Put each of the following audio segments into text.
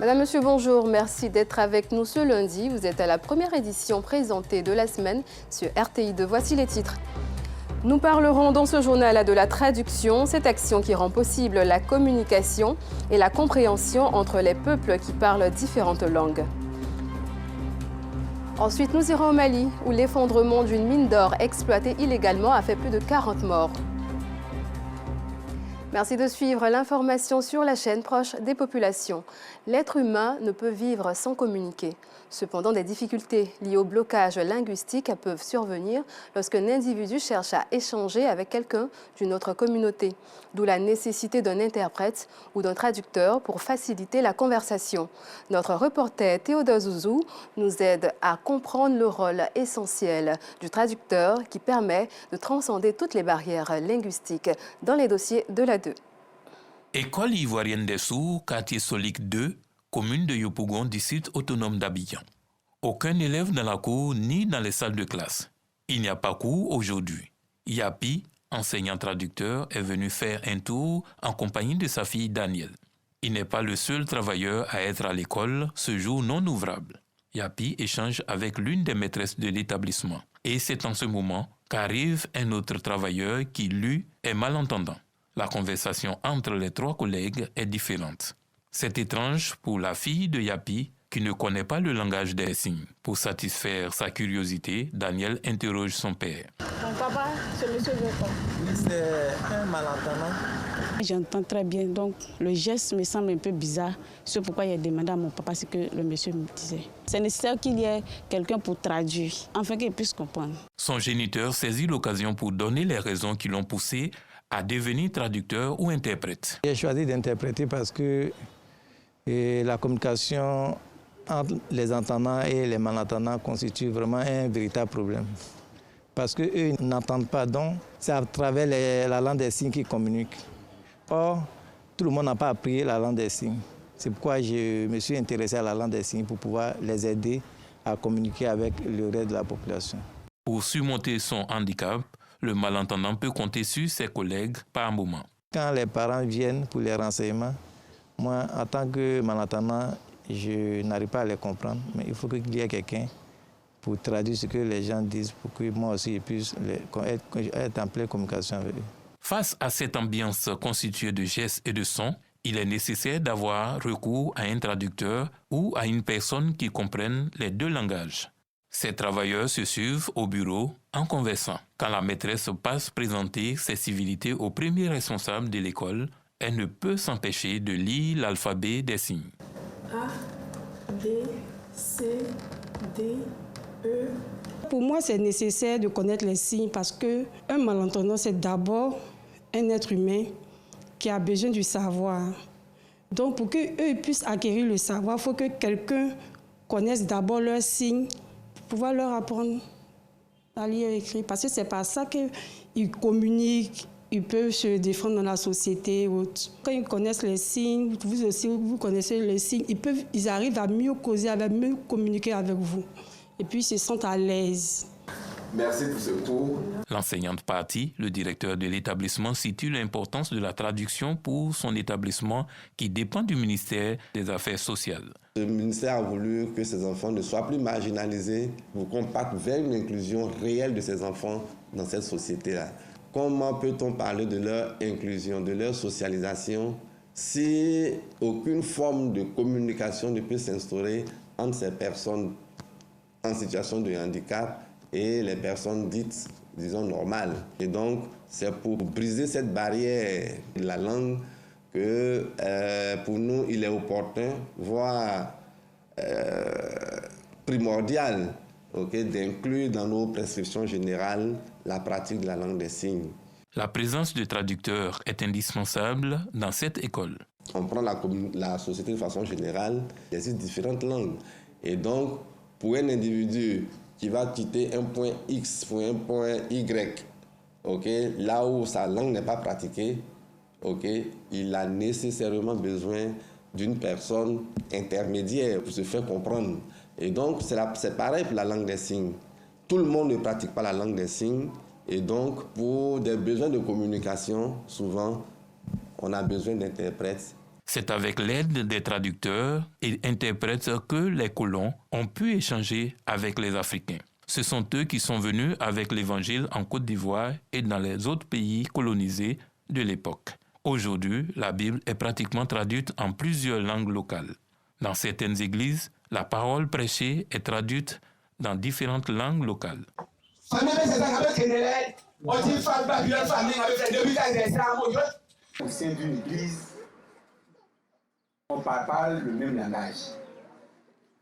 Madame, Monsieur, bonjour. Merci d'être avec nous ce lundi. Vous êtes à la première édition présentée de la semaine sur RTI2. Voici les titres. Nous parlerons dans ce journal de la traduction, cette action qui rend possible la communication et la compréhension entre les peuples qui parlent différentes langues. Ensuite, nous irons au Mali, où l'effondrement d'une mine d'or exploitée illégalement a fait plus de 40 morts. Merci de suivre l'information sur la chaîne proche des populations. L'être humain ne peut vivre sans communiquer. Cependant, des difficultés liées au blocage linguistique peuvent survenir lorsqu'un individu cherche à échanger avec quelqu'un d'une autre communauté. D'où la nécessité d'un interprète ou d'un traducteur pour faciliter la conversation. Notre reporter Théodore Zouzou nous aide à comprendre le rôle essentiel du traducteur qui permet de transcender toutes les barrières linguistiques dans les dossiers de l'A2. École ivoirienne des sourds, quartier Solik 2, commune de Yopougon, district autonome d'Abidjan. Aucun élève dans la cour ni dans les salles de classe. Il n'y a pas cours aujourd'hui. Yapi, enseignant traducteur, est venu faire un tour en compagnie de sa fille Danielle. Il n'est pas le seul travailleur à être à l'école ce jour non ouvrable. Yapi échange avec l'une des maîtresses de l'établissement. Et c'est en ce moment qu'arrive un autre travailleur qui, lui, est malentendant. La conversation entre les trois collègues est différente. C'est étrange pour la fille de Yapi qui ne connaît pas le langage des signes. Pour satisfaire sa curiosité, Daniel interroge son père. Mon papa, c'est monsieur Zoko. Oui, c'est un malentendant. J'entends très bien, donc le geste me semble un peu bizarre. C'est pourquoi il a demandé à mon papa ce que le monsieur me disait. C'est nécessaire qu'il y ait quelqu'un pour traduire, afin qu'il puisse comprendre. Son géniteur saisit l'occasion pour donner les raisons qui l'ont poussé à devenir traducteur ou interprète. J'ai choisi d'interpréter parce que la communication entre les entendants et les malentendants constitue vraiment un véritable problème. Parce qu'eux n'entendent pas, donc c'est à travers la langue des signes qu'ils communiquent. Or, tout le monde n'a pas appris la langue des signes. C'est pourquoi je me suis intéressé à la langue des signes pour pouvoir les aider à communiquer avec le reste de la population. Pour surmonter son handicap, le malentendant peut compter sur ses collègues par moment. Quand les parents viennent pour les renseignements, moi, en tant que malentendant, je n'arrive pas à les comprendre, mais il faut qu'il y ait quelqu'un pour traduire ce que les gens disent, pour que moi aussi je puisse être en pleine communication avec eux. Face à cette ambiance constituée de gestes et de sons, il est nécessaire d'avoir recours à un traducteur ou à une personne qui comprenne les deux langages. Ces travailleurs se suivent au bureau en conversant. Quand la maîtresse passe présenter ses civilités au premier responsable de l'école, elle ne peut s'empêcher de lire l'alphabet des signes. A, B, C, D, E. Pour moi, c'est nécessaire de connaître les signes parce qu'un malentendant, c'est d'abord un être humain qui a besoin du savoir. Donc, pour qu'eux puissent acquérir le savoir, il faut que quelqu'un connaisse d'abord leurs signes pour pouvoir leur apprendre à lire et écrire. Parce que c'est par ça qu'ils communiquent, ils peuvent se défendre dans la société. Quand ils connaissent les signes, vous aussi, vous connaissez les signes, ils arrivent à mieux causer, à mieux communiquer avec vous. Et puis, ils se sentent à l'aise. Merci pour ce cours. L'enseignante partie, le directeur de l'établissement situe l'importance de la traduction pour son établissement qui dépend du ministère des Affaires sociales. Le ministère a voulu que ces enfants ne soient plus marginalisés pour qu'on parte vers une inclusion réelle de ces enfants dans cette société-là. Comment peut-on parler de leur inclusion, de leur socialisation, si aucune forme de communication ne peut s'instaurer entre ces personnes en situation de handicap et les personnes dites, disons, normales. Et donc, c'est pour briser cette barrière de la langue que pour nous, il est opportun, voire primordial, d'inclure dans nos prescriptions générales la pratique de la langue des signes. La présence de traducteurs est indispensable dans cette école. On prend la société de façon générale, il existe différentes langues. Et donc, pour un individu qui va quitter un point X pour un point Y, là où sa langue n'est pas pratiquée, il a nécessairement besoin d'une personne intermédiaire pour se faire comprendre. Et donc, c'est pareil pour la langue des signes. Tout le monde ne pratique pas la langue des signes. Et donc, pour des besoins de communication, souvent, on a besoin d'interprètes. C'est avec l'aide des traducteurs et interprètes que les colons ont pu échanger avec les Africains. Ce sont eux qui sont venus avec l'Évangile en Côte d'Ivoire et dans les autres pays colonisés de l'époque. Aujourd'hui, la Bible est pratiquement traduite en plusieurs langues locales. Dans certaines églises, la parole prêchée est traduite dans différentes langues locales. Au sein d'une église, on ne parle pas le même langage.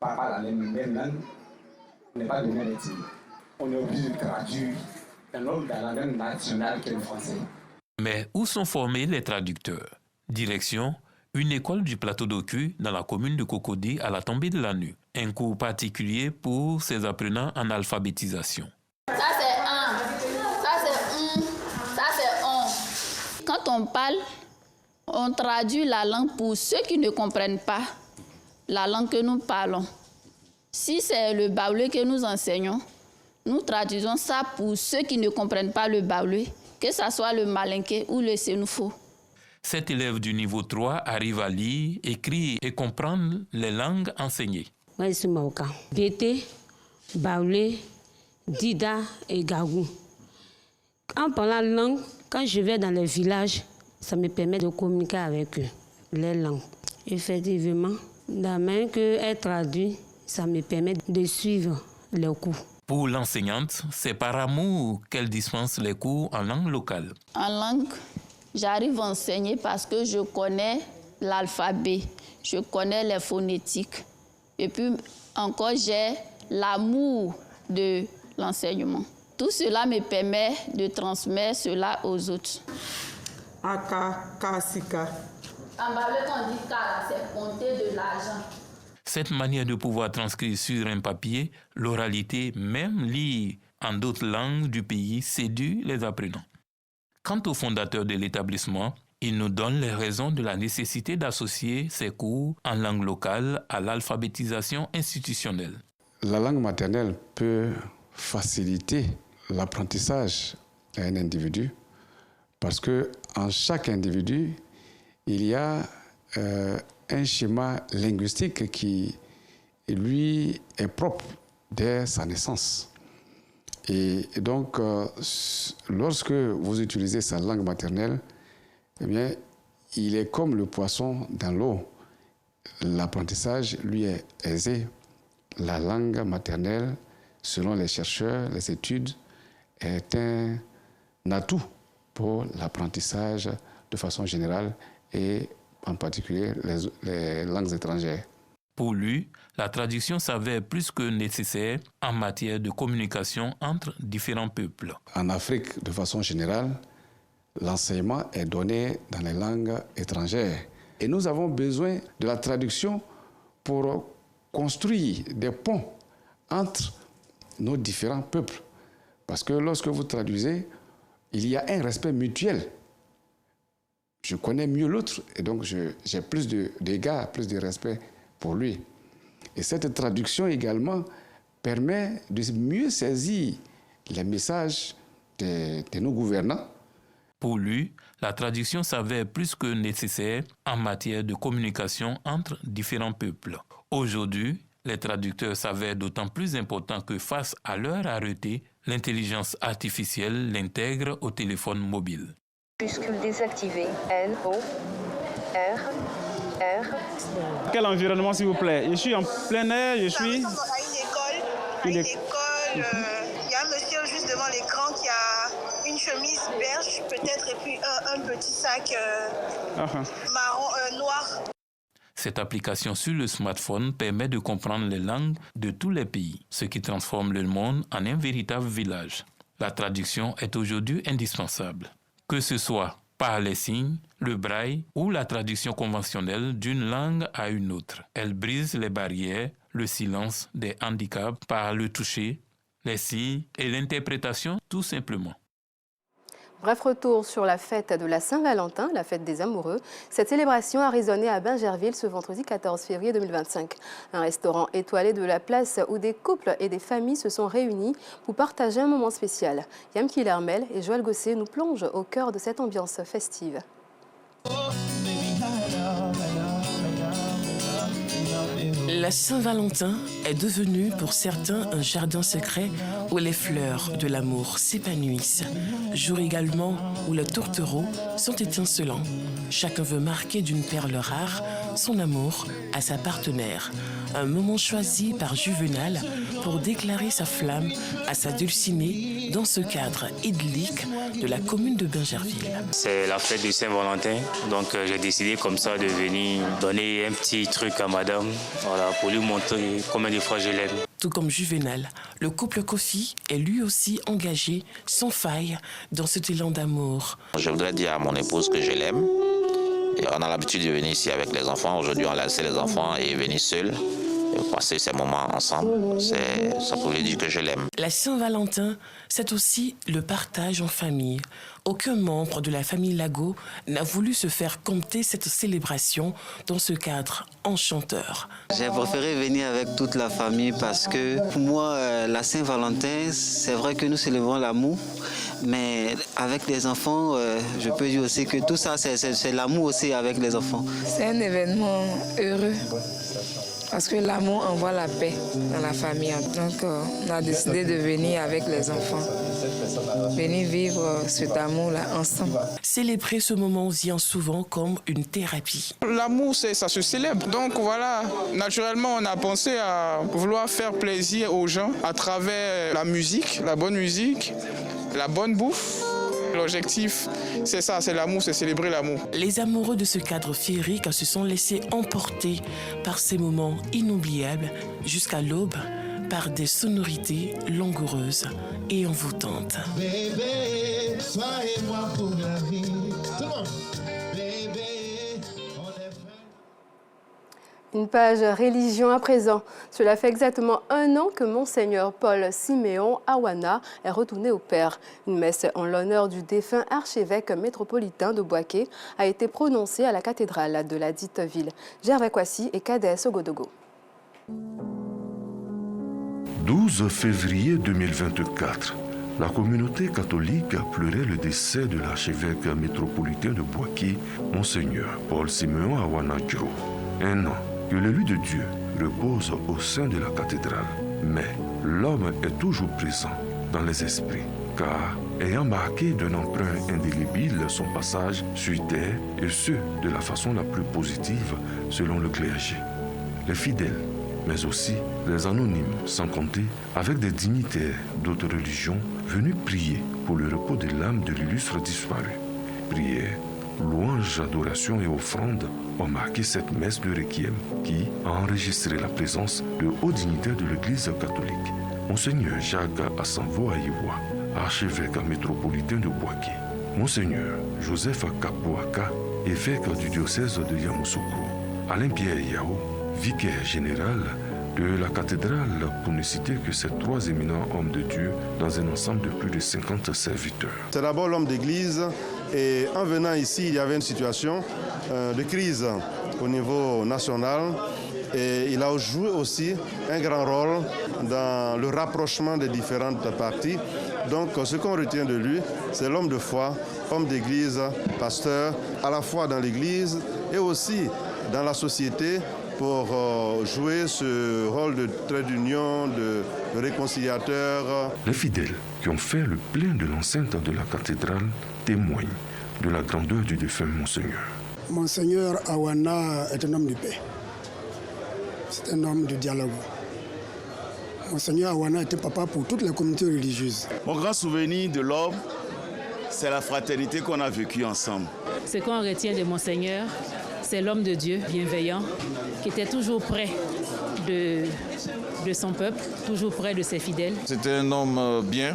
On ne parle pas la même langue. On n'est pas de même ethnie. On est obligé de traduire un homme dans la langue nationale qui est le français. Mais où sont formés les traducteurs? Direction, une école du plateau d'Oku dans la commune de Cocody à la tombée de la nuit. Un cours particulier pour ses apprenants en alphabétisation. Ça c'est un, ça c'est ça c'est on. Quand on parle, on traduit la langue pour ceux qui ne comprennent pas la langue que nous parlons. Si c'est le baoulé que nous enseignons, nous traduisons ça pour ceux qui ne comprennent pas le baoulé, que ce soit le malinké ou le sénoufo. Cet élève du niveau 3 arrive à lire, écrire et comprendre les langues enseignées. Moi, je suis Maoka. Bété, baoulé, dida et gagou. En parlant langue, quand je vais dans les villages, ça me permet de communiquer avec eux, les langues. Effectivement, la main qu'elle traduit, ça me permet de suivre les cours. Pour l'enseignante, c'est par amour qu'elle dispense les cours en langue locale. En langue, j'arrive à enseigner parce que je connais l'alphabet, je connais les phonétiques. Et puis encore, j'ai l'amour de l'enseignement. Tout cela me permet de transmettre cela aux autres. Aka, kasika. En baoulé, on dit kala, c'est compter de l'argent. Cette manière de pouvoir transcrire sur un papier l'oralité, même lire en d'autres langues du pays, séduit les apprenants. Quant au fondateur de l'établissement, il nous donne les raisons de la nécessité d'associer ces cours en langue locale à l'alphabétisation institutionnelle. La langue maternelle peut faciliter l'apprentissage à un individu parce qu'en chaque individu, il y a un schéma linguistique qui, lui, est propre dès sa naissance. Et donc, lorsque vous utilisez sa langue maternelle, eh bien, il est comme le poisson dans l'eau. L'apprentissage, lui, est aisé. La langue maternelle, selon les chercheurs, les études, est un atout pour l'apprentissage de façon générale et en particulier les langues étrangères. Pour lui, la traduction s'avère plus que nécessaire en matière de communication entre différents peuples. En Afrique, de façon générale, l'enseignement est donné dans les langues étrangères. Et nous avons besoin de la traduction pour construire des ponts entre nos différents peuples. Parce que lorsque vous traduisez, il y a un respect mutuel. Je connais mieux l'autre et donc j'ai plus d'égards, plus de respect pour lui. Et cette traduction également permet de mieux saisir les messages de nos gouvernants. Pour lui, la traduction s'avère plus que nécessaire en matière de communication entre différents peuples. Aujourd'hui, les traducteurs s'avèrent d'autant plus importants que face à leur rareté, l'intelligence artificielle l'intègre au téléphone mobile. Majuscule désactivé. N-O-R-R. Quel environnement, s'il vous plaît? Je suis en plein air, je suis... À une école, il y a un monsieur juste devant l'écran qui a une chemise beige, peut-être, et puis un petit sac marron, noir. Cette application sur le smartphone permet de comprendre les langues de tous les pays, ce qui transforme le monde en un véritable village. La traduction est aujourd'hui indispensable. Que ce soit par les signes, le braille ou la traduction conventionnelle d'une langue à une autre. Elle brise les barrières, le silence des handicaps par le toucher, les signes et l'interprétation tout simplement. Bref retour sur la fête de la Saint-Valentin, la fête des amoureux. Cette célébration a résonné à Bingerville ce vendredi 14 février 2025. Un restaurant étoilé de la place où des couples et des familles se sont réunis pour partager un moment spécial. Yam Kilermel et Joël Gosset nous plongent au cœur de cette ambiance festive. Oh, baby, La Saint-Valentin est devenue pour certains un jardin secret où les fleurs de l'amour s'épanouissent. Jour également où les tourtereaux sont étincelants. Chacun veut marquer d'une perle rare son amour à sa partenaire. Un moment choisi par Juvenal pour déclarer sa flamme à sa dulcinée dans ce cadre idyllique de la commune de Bingerville. C'est la fête du Saint-Valentin, donc j'ai décidé comme ça de venir donner un petit truc à madame, voilà, pour lui montrer combien de fois je l'aime. Tout comme Juvenal, le couple Kofi est lui aussi engagé sans faille dans cet élan d'amour. Je voudrais dire à mon épouse que je l'aime. Et on a l'habitude de venir ici avec les enfants. Aujourd'hui, on a laissé les enfants et venir seuls. Et passer ces moments ensemble, ça pour lui dire que je l'aime. La Saint-Valentin, c'est aussi le partage en famille. Aucun membre de la famille Lago n'a voulu se faire compter cette célébration dans ce cadre enchanteur. J'ai préféré venir avec toute la famille parce que pour moi, la Saint-Valentin, c'est vrai que nous célébrons l'amour, mais avec les enfants, je peux dire aussi que tout ça, c'est l'amour aussi avec les enfants. C'est un événement heureux. Parce que l'amour envoie la paix dans la famille. Donc, on a décidé de venir avec les enfants. Venir vivre cet amour-là ensemble. Célébrer ce moment vient souvent comme une thérapie. L'amour, ça se célèbre. Donc voilà, naturellement, on a pensé à vouloir faire plaisir aux gens à travers la musique, la bonne musique, la bonne bouffe. L'objectif, c'est ça, c'est l'amour, c'est célébrer l'amour. Les amoureux de ce cadre féerique se sont laissés emporter par ces moments inoubliables jusqu'à l'aube par des sonorités langoureuses et envoûtantes. Bébé, toi et moi pour la vie. Tout le monde. Une page religion à présent. Cela fait exactement 1 an que Monseigneur Paul Siméon Awana est retourné au Père. Une messe en l'honneur du défunt archevêque métropolitain de Bouaké a été prononcée à la cathédrale de la dite ville. Gervais Kwasi et Kadès Ogodogo. 12 février 2024. La communauté catholique a pleuré le décès de l'archevêque métropolitain de Bouaké, Monseigneur Paul Siméon Awana Djuro. 1 an que l'élu de Dieu repose au sein de la cathédrale. Mais l'homme est toujours présent dans les esprits, car ayant marqué d'un emprunt indélébile son passage sur terre, et ce, de la façon la plus positive selon le clergé. Les fidèles, mais aussi les anonymes, sans compter avec des dignitaires d'autres religions venus prier pour le repos de l'âme de l'illustre disparu. Prière, louanges, adorations et offrandes ont marqué cette messe de Requiem qui a enregistré la présence de hauts dignitaires de l'Église catholique. Monseigneur Jacques Asanvo Aïwa, archevêque métropolitain de Bouaké. Monseigneur Joseph Kapouaka, évêque du diocèse de Yamoussoukro. Alain Pierre Yao, vicaire général de la cathédrale, pour ne citer que ces 3 éminents hommes de Dieu dans un ensemble de plus de 50 serviteurs. C'est d'abord l'homme d'église et en venant ici, il y avait une situation de crise au niveau national et il a joué aussi un grand rôle dans le rapprochement des différentes parties. Donc ce qu'on retient de lui, c'est l'homme de foi, homme d'église, pasteur, à la fois dans l'église et aussi dans la société, pour jouer ce rôle de trait d'union, de réconciliateur. Les fidèles qui ont fait le plein de l'enceinte de la cathédrale témoignent de la grandeur du défunt Monseigneur. Monseigneur Awana est un homme de paix. C'est un homme de dialogue. Monseigneur Awana était papa pour toutes les communautés religieuses. Mon grand souvenir de l'homme, c'est la fraternité qu'on a vécue ensemble. Ce qu'on retient de Monseigneur, c'est l'homme de Dieu bienveillant qui était toujours près de son peuple, toujours près de ses fidèles. C'était un homme bien,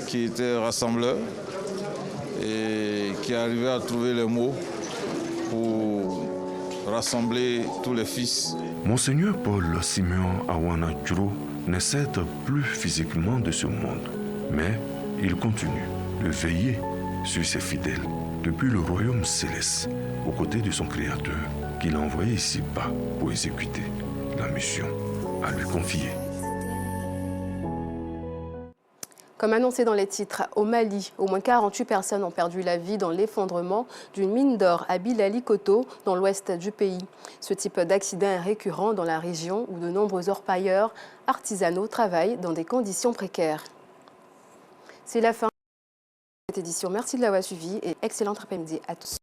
qui était rassembleur et qui arrivait à trouver les mots pour rassembler tous les fils. Monseigneur Paul Siméon Awana Djuro ne cède plus physiquement de ce monde, mais il continue de veiller sur ses fidèles depuis le royaume céleste, aux côtés de son Créateur, qu'il a envoyé ici-bas pour exécuter la mission à lui confier. Comme annoncé dans les titres, au Mali, au moins 48 personnes ont perdu la vie dans l'effondrement d'une mine d'or à Bilali Koto, dans l'ouest du pays. Ce type d'accident est récurrent dans la région où de nombreux orpailleurs artisanaux travaillent dans des conditions précaires. C'est la fin de cette édition. Merci de l'avoir suivi et excellent après-midi à tous.